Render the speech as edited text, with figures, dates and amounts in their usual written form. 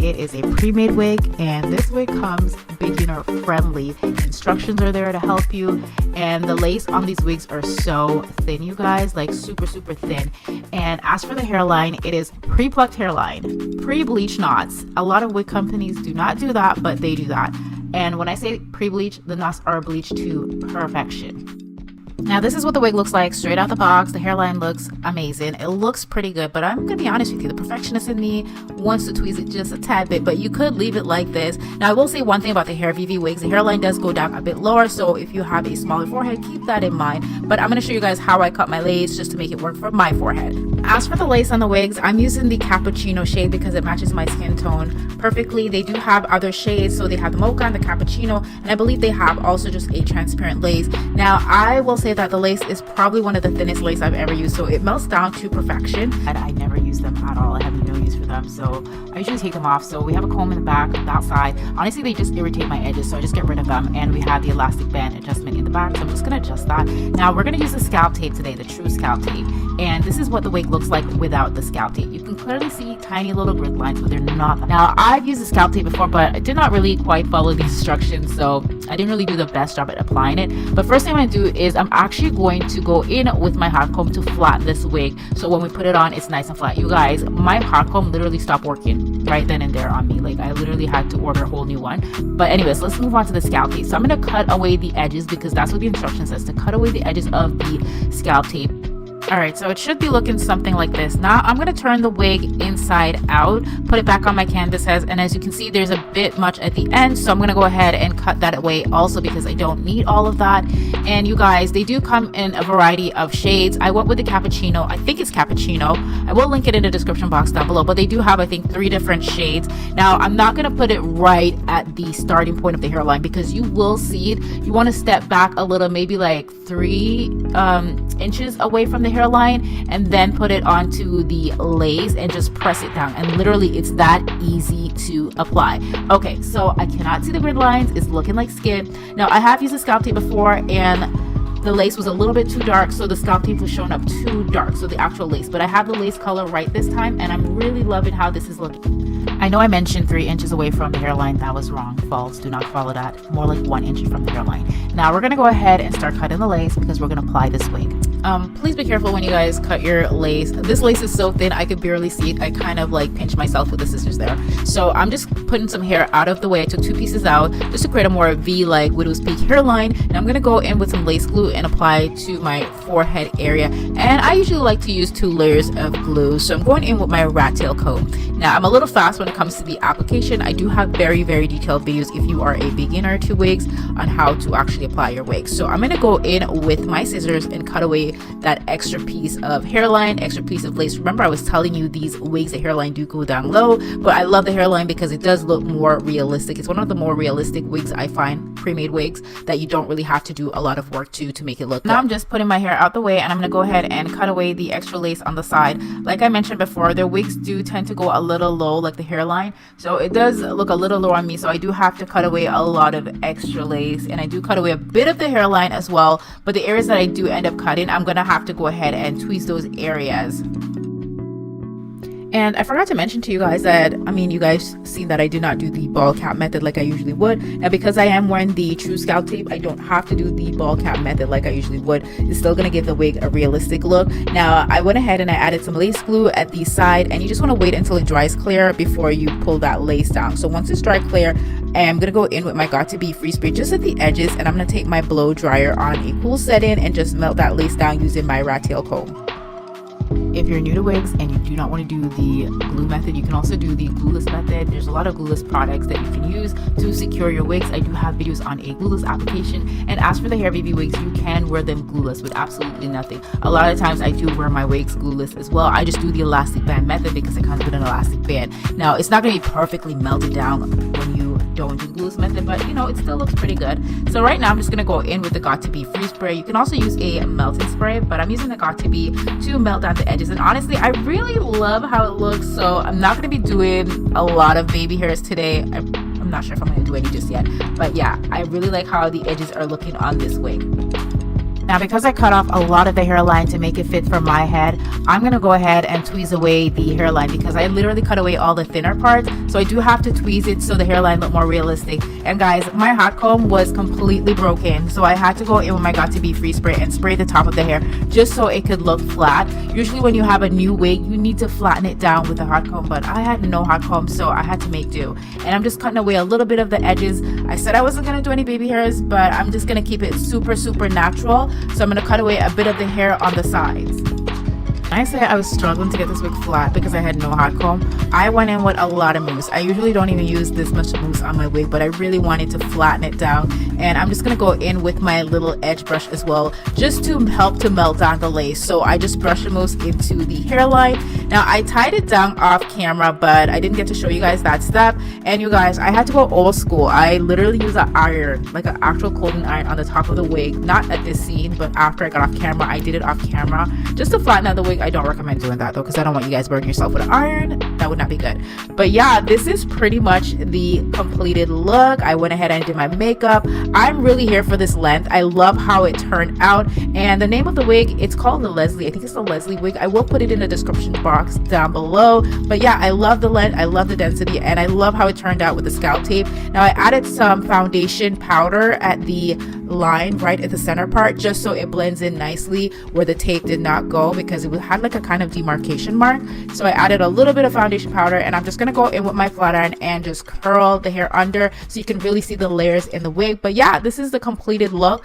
It is a pre-made wig, and this wig comes beginner friendly. Instructions are there to help you, and the lace on these wigs are so thin, you guys, like super thin. And as for the hairline, it is pre-plucked hairline, pre-bleach knots. A lot of wig companies do not do that, but they do that. And when I say pre-bleach, the knots are bleached to perfection. Now this is what the wig looks like straight out the box. The hairline looks amazing. It looks pretty good, but I'm gonna be honest with you, the perfectionist in me wants to tweeze it just a tad bit, but you could leave it like this. Now I will say one thing about the Hair VV wigs, the hairline does go down a bit lower, so if you have a smaller forehead, keep that in mind. But I'm gonna show you guys how I cut my lace just to make it work for my forehead. As for the lace on the wigs, I'm using the cappuccino shade because it matches my skin tone perfectly. They do have other shades, so they have the mocha and the cappuccino, and I believe they have also just a transparent lace. Now I will say that the lace is probably one of the thinnest lace I've ever used, so it melts down to perfection. And I never use them at all. I have no use for them, so I usually take them off. So we have a comb in the back, that side. Honestly, they just irritate my edges, so I just get rid of them. And we have the elastic band adjustment in the back, so I'm just gonna adjust that. Now we're gonna use the scalp tape today, the true scalp tape. And this is what the wig looks like without the scalp tape. You can clearly see tiny little grid lines, but they're not. Now I've used the scalp tape before, but I did not really quite follow the instructions, so I didn't really do the best job at applying it. But first thing I'm gonna do is I'm actually going to go in with my hot comb to flatten this wig, so when we put it on, it's nice and flat. You guys, my hot comb literally stopped working right then and there on me. Like, I literally had to order a whole new one. But anyways, let's move on to the scalp tape. So I'm gonna cut away the edges because that's what the instruction says, to cut away the edges of the scalp tape. All right, so it should be looking something like this. Now I'm going to turn the wig inside out, put it back on my canvas heads, and as you can see, there's a bit much at the end, so I'm going to go ahead and cut that away also because I don't need all of that. And you guys, they do come in a variety of shades. I went with the cappuccino. I think it's cappuccino. I will link it in the description box down below, but they do have, I think, 3 different shades. Now I'm not going to put it right at the starting point of the hairline because you will see it. You want to step back a little, maybe like 3 inches away from the hairline, and then put it onto the lace and just press it down, and literally it's that easy to apply. Okay, so I cannot see the grid lines. It's looking like skin. Now I have used a scalp tape before, and the lace was a little bit too dark, so the scalp tape was showing up too dark, so the actual lace. But I have the lace color right this time, and I'm really loving how this is looking. I know I mentioned 3 inches away from the hairline. That was wrong. False. Do not follow that. More like 1 inch from the hairline. Now we're going to go ahead and start cutting the lace because we're going to apply this wig. Please be careful when you guys cut your lace. This lace is so thin I could barely see it. I kind of like pinched myself with the scissors there. So I'm just putting some hair out of the way. I took 2 pieces out just to create a more V-like widow's peak hairline. And I'm going to go in with some lace glue and apply to my forehead area. And I usually like to use 2 layers of glue. So I'm going in with my rat tail comb. Now I'm a little fast when it comes to the application. I do have very detailed videos if you are a beginner to wigs on how to actually apply your wigs. So I'm going to go in with my scissors and cut away that extra piece of hairline, extra piece of lace. Remember, I was telling you these wigs, the hairline do go down low, but I love the hairline because it does look more realistic. It's one of the more realistic wigs I find, pre-made wigs, that you don't really have to do a lot of work to make it look good. Now I'm just putting my hair out the way, and I'm going to go ahead and cut away the extra lace on the side. Like I mentioned before, their wigs do tend to go a little low, like the hairline, so it does look a little low on me, so I do have to cut away a lot of extra lace, and I do cut away a bit of the hairline as well. But the areas that I do end up cutting, I'm gonna have to go ahead and tweeze those areas. And I forgot to mention to you guys that, I mean, you guys see that I did not do the ball cap method like I usually would. Now, because I am wearing the true scalp tape, I don't have to do the ball cap method like I usually would. It's still going to give the wig a realistic look. Now, I went ahead and I added some lace glue at the side, and you just want to wait until it dries clear before you pull that lace down. So once it's dry clear, I'm going to go in with my Got To Be Free Spray just at the edges, and I'm going to take my blow dryer on a cool setting and just melt that lace down using my rat tail comb. If you're new to wigs and you do not want to do the glue method, you can also do the glueless method. There's a lot of glueless products that you can use to secure your wigs. I do have videos on a glueless application. And as for the Hair BB wigs, you can wear them glueless with absolutely nothing. A lot of times I do wear my wigs glueless as well. I just do the elastic band method because it comes with an elastic band. Now, it's not going to be perfectly melted down when you don't do glueless method, but you know, it still looks pretty good. So right now I'm just going to go in with the Got To Be Free Spray. You can also use a melting spray, but I'm using the Got To Be to melt down the edges. And honestly, I really love how it looks, so I'm not going to be doing a lot of baby hairs today. I'm not sure if I'm going to do any just yet, but yeah, I really like how the edges are looking on this wig. Now, because I cut off a lot of the hairline to make it fit for my head, I'm going to go ahead and tweeze away the hairline because I literally cut away all the thinner parts. So I do have to tweeze it so the hairline look more realistic. And guys, my hot comb was completely broken. So I had to go in with my Got To Be Free spray and spray the top of the hair just so it could look flat. Usually when you have a new wig, you need to flatten it down with a hot comb, but I had no hot comb, so I had to make do. And I'm just cutting away a little bit of the edges. I said I wasn't going to do any baby hairs, but I'm just going to keep it super natural. So I'm going to cut away a bit of the hair on the sides. I say I was struggling to get this wig flat because I had no hot comb. I went in with a lot of mousse. I usually don't even use this much mousse on my wig, but I really wanted to flatten it down. And I'm just going to go in with my little edge brush as well, just to help to melt down the lace. So I just brush the mousse into the hairline. Now I tied it down off camera, but I didn't get to show you guys that step. And you guys, I had to go old school. I literally used an iron, like an actual clothing iron on the top of the wig. Not at this scene, but after I got off camera, I did it off camera just to flatten out the wig. I don't recommend doing that though, because I don't want you guys burning yourself with an iron. That would not be good. But yeah, this is pretty much the completed look. I went ahead and did my makeup. I'm really here for this length. I love how it turned out. And the name of the wig, it's called the Leslie. I think it's the Leslie wig. I will put it in the description box down below. But yeah, I love the length. I love the density, and I love how it turned out with the scalp tape. Now I added some foundation powder at the line right at the center part, just so it blends in nicely where the tape did not go, because it had like a kind of demarcation mark. So I added a little bit of foundation powder, and I'm just gonna go in with my flat iron and just curl the hair under so you can really see the layers in the wig. But yeah, this is the completed look.